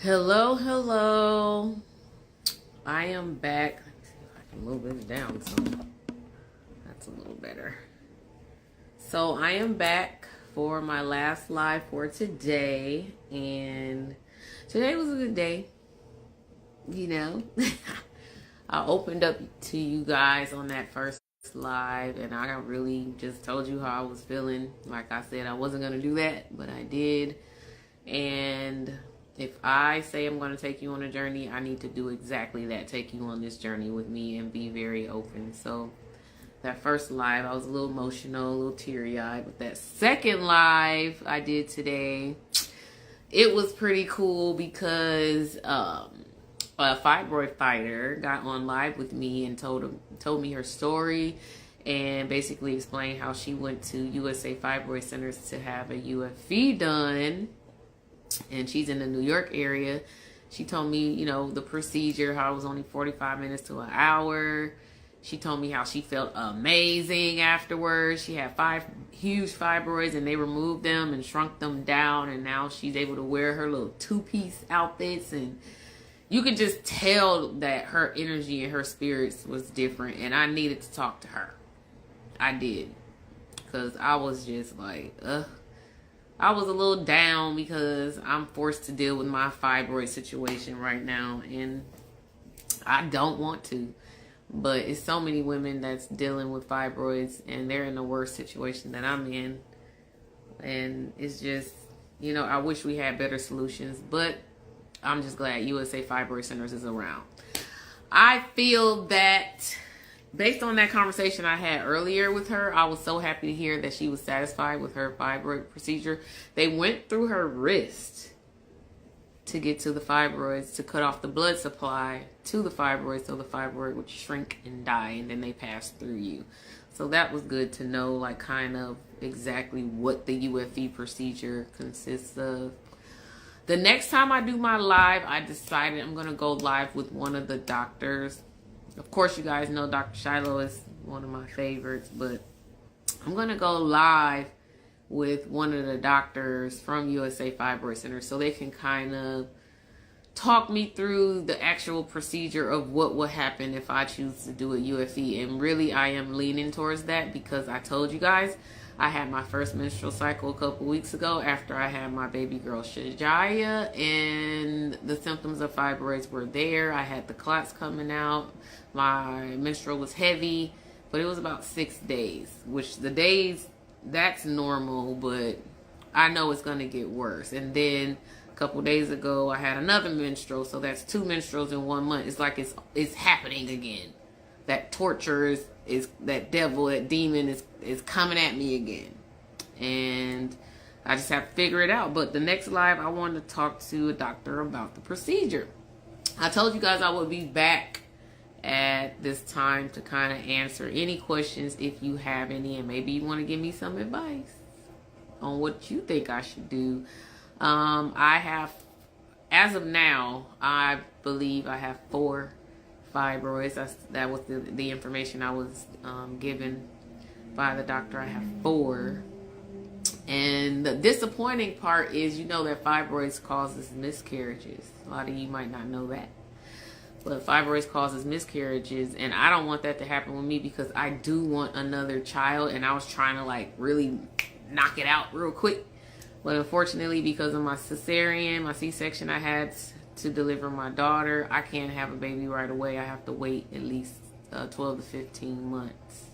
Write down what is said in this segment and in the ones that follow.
Hello, hello. I am back. Let me see if I can move this down some. That's a little better. So I am back for my last live for today. And today was a good day. I opened up to you guys on that first live and I really just told you how I was feeling. Like I said, I wasn't going to do that, but I did. And if I say I'm going to take you on a journey, I need to do exactly that. Take you on this journey with me and be very open. So that first live, I was a little emotional, a little teary-eyed. But that second live I did today, it was pretty cool because a fibroid fighter got on live with me and told me her story and basically explained how she went to USA Fibroid Centers to have a UFE done. And she's in the New York area. She told me, the procedure, how it was only 45 minutes to an hour. She told me how she felt amazing afterwards. She had 5 huge fibroids and they removed them and shrunk them down. And now she's able to wear her little 2-piece outfits. And you could just tell that her energy and her spirits was different. And I needed to talk to her. I did. Because I was just like, I was a little down because I'm forced to deal with my fibroid situation right now. And I don't want to. But it's so many women that's dealing with fibroids and they're in the worst situation that I'm in. And it's just, I wish we had better solutions. But I'm just glad USA Fibroid Centers is around. I feel that based on that conversation I had earlier with her, I was so happy to hear that she was satisfied with her fibroid procedure. They went through her wrist to get to the fibroids, to cut off the blood supply to the fibroids so the fibroid would shrink and die, and then they passed through you. So that was good to know, like, kind of exactly what the UFE procedure consists of. The next time I do my live, I decided I'm going to go live with one of the doctors. Of course, you guys know Dr. Shiloh is one of my favorites, but I'm going to go live with one of the doctors from USA Fibroid Center so they can kind of talk me through the actual procedure of what will happen if I choose to do a UFE. And really, I am leaning towards that because I told you guys I had my first menstrual cycle a couple weeks ago after I had my baby girl Shajaya, and the symptoms of fibroids were there. I had the clots coming out. My menstrual was heavy, but it was about 6 days, which the days, that's normal, but I know it's going to get worse. And then a couple days ago, I had another menstrual, so that's 2 menstruals in 1 month. It's like it's happening again. That torture is that devil, that demon is coming at me again. And I just have to figure it out. But the next live, I wanted to talk to a doctor about the procedure. I told you guys I would be back at this time to kind of answer any questions if you have any, and maybe you want to give me some advice on what you think I should do. I have, as of now, I believe I have 4 fibroids. That was the information I was given by the doctor. I have 4. And the disappointing part is, that fibroids causes miscarriages. A lot of you might not know that. But fibroids causes miscarriages, and I don't want that to happen with me because I do want another child, and I was trying to really knock it out real quick. But unfortunately, because of my cesarean, my C-section I had to deliver my daughter, I can't have a baby right away. I have to wait at least 12 to 15 months,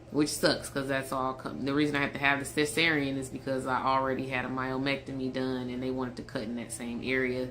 which sucks because that's all the reason I had to have the cesarean is because I already had a myomectomy done and they wanted to cut in that same area.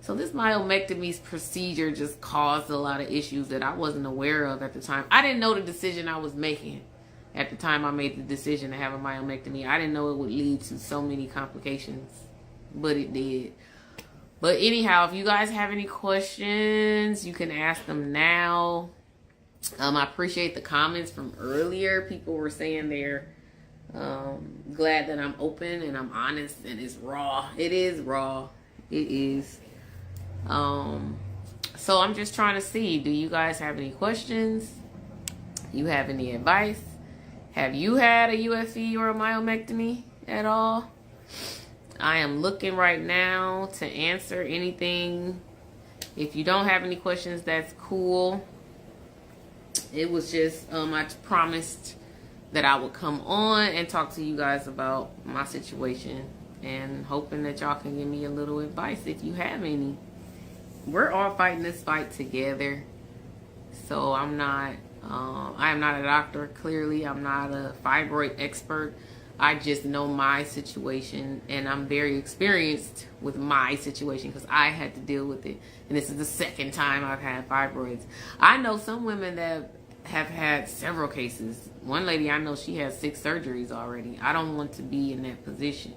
So this myomectomy procedure just caused a lot of issues that I wasn't aware of at the time. I didn't know the decision I was making at the time I made the decision to have a myomectomy. I didn't know it would lead to so many complications, but it did. But anyhow, if you guys have any questions, you can ask them now. I appreciate the comments from earlier. People were saying they're glad that I'm open and I'm honest and it's raw. It is raw. It is. So I'm just trying to see, do you guys have any questions? You have any advice? Have you had a UFE or a myomectomy at all? I am looking right now to answer anything. If you don't have any questions, that's cool. It was just, I promised that I would come on and talk to you guys about my situation, and hoping that y'all can give me a little advice if you have any. We're all fighting this fight together. So I am not a doctor, clearly. I'm not a fibroid expert. I just know my situation, and I'm very experienced with my situation because I had to deal with it. And this is the second time I've had fibroids. I know some women that have had several cases. One lady I know, she has 6 surgeries already. I don't want to be in that position.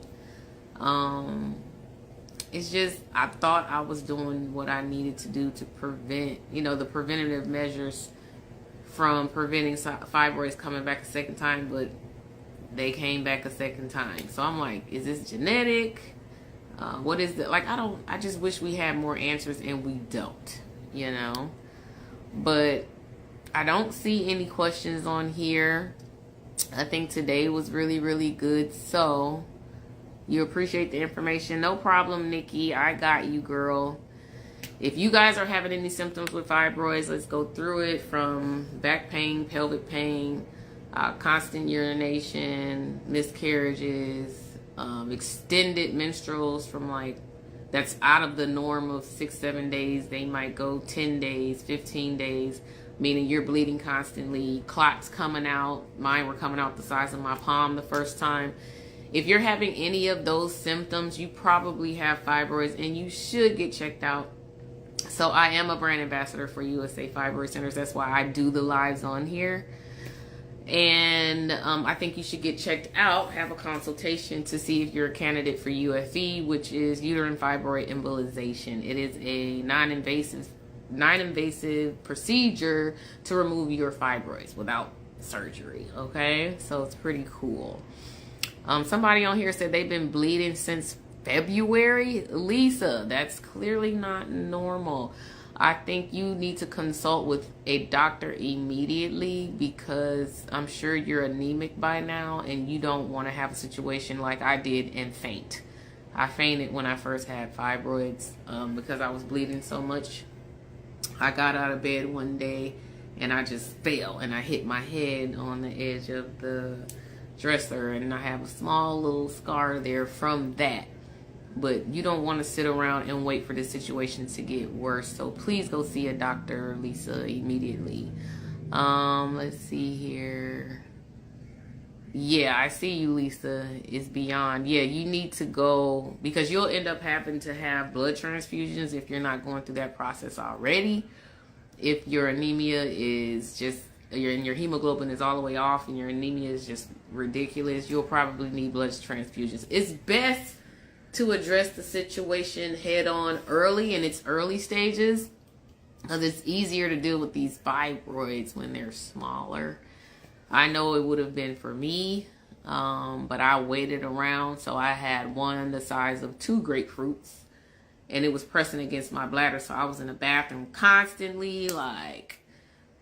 It's just, I thought I was doing what I needed to do to prevent, the preventative measures from preventing fibroids coming back a second time, but they came back a second time. So I'm like, is this genetic? What is it? Like, I just wish we had more answers, and we don't, But I don't see any questions on here. I think today was really, really good. So you appreciate the information. No problem, Nikki. I got you, girl. If you guys are having any symptoms with fibroids, let's go through it, from back pain, pelvic pain, constant urination, miscarriages, extended menstruals from that's out of the norm of 6-7 days. They might go 10 days, 15 days, meaning you're bleeding constantly, clots coming out. Mine were coming out the size of my palm the first time. If you're having any of those symptoms, you probably have fibroids, and you should get checked out. So I am a brand ambassador for USA Fibroid Centers. That's why I do the lives on here. And I think you should get checked out, have a consultation to see if you're a candidate for UFE, which is uterine fibroid embolization. It is a non-invasive procedure to remove your fibroids without surgery. Okay, so it's pretty cool. Somebody on here said they've been bleeding since February. Lisa, that's clearly not normal. I think you need to consult with a doctor immediately, because I'm sure you're anemic by now, and you don't want to have a situation like I did and faint. I fainted when I first had fibroids because I was bleeding so much. I got out of bed one day and I just fell, and I hit my head on the edge of the dresser, and I have a small little scar there from that. But you don't want to sit around and wait for this situation to get worse. So please go see a doctor, Lisa, immediately. Let's see here. Yeah, I see you, Lisa. It's beyond. Yeah, you need to go, because you'll end up having to have blood transfusions if you're not going through that process already. If your anemia is just, your hemoglobin is all the way off and your anemia is just ridiculous, you'll probably need blood transfusions. It's best to address the situation head on early, in its early stages, because it's easier to deal with these fibroids when they're smaller. I know it would have been for me, but I waited around. So I had one the size of 2 grapefruits, and it was pressing against my bladder. So I was in the bathroom constantly, like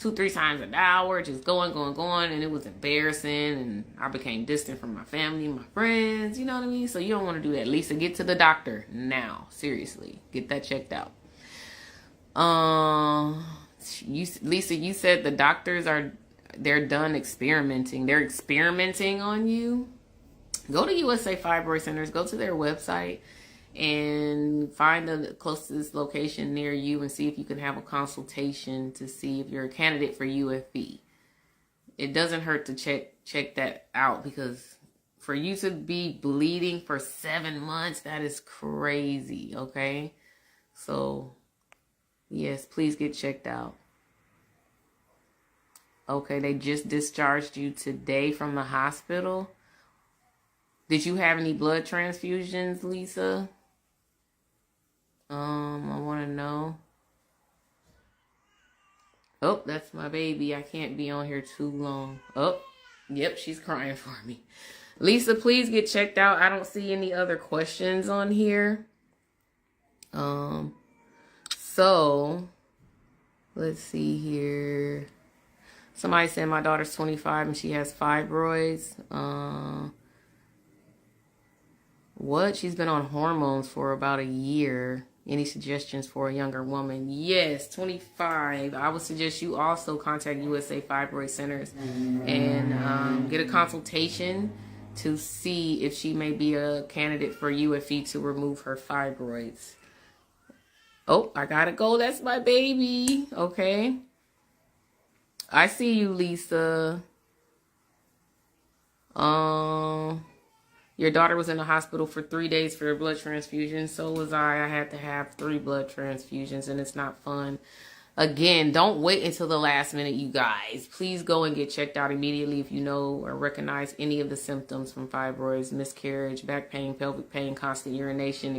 2-3 times an hour, just going, and it was embarrassing, and I became distant from my family, my friends, you know what I mean? So you don't want to do that. Lisa, get to the doctor now. Seriously, get that checked out. Lisa, you said the doctors they're done experimenting. They're experimenting on you. Go to USA Fibroid Centers, go to their website, and find the closest location near you and see if you can have a consultation to see if you're a candidate for UFE. It doesn't hurt to check that out, because for you to be bleeding for 7 months, that is crazy, okay? So, yes, please get checked out. Okay, they just discharged you today from the hospital. Did you have any blood transfusions, Lisa? I want to know. Oh, that's my baby. I can't be on here too long. Oh, yep, she's crying for me. Lisa, please get checked out. I don't see any other questions on here. So let's see here. Somebody said my daughter's 25 and she has fibroids. What? She's been on hormones for about a year. Any suggestions for a younger woman? Yes, 25. I would suggest you also contact USA Fibroid Centers and get a consultation to see if she may be a candidate for UFE to remove her fibroids. Oh, I gotta go. That's my baby. Okay. I see you, Lisa. Your daughter was in the hospital for 3 days for a blood transfusion. So was I. I had to have 3 blood transfusions, and it's not fun. Again, don't wait until the last minute, you guys. Please go and get checked out immediately if you know or recognize any of the symptoms from fibroids, miscarriage, back pain, pelvic pain, constant urination,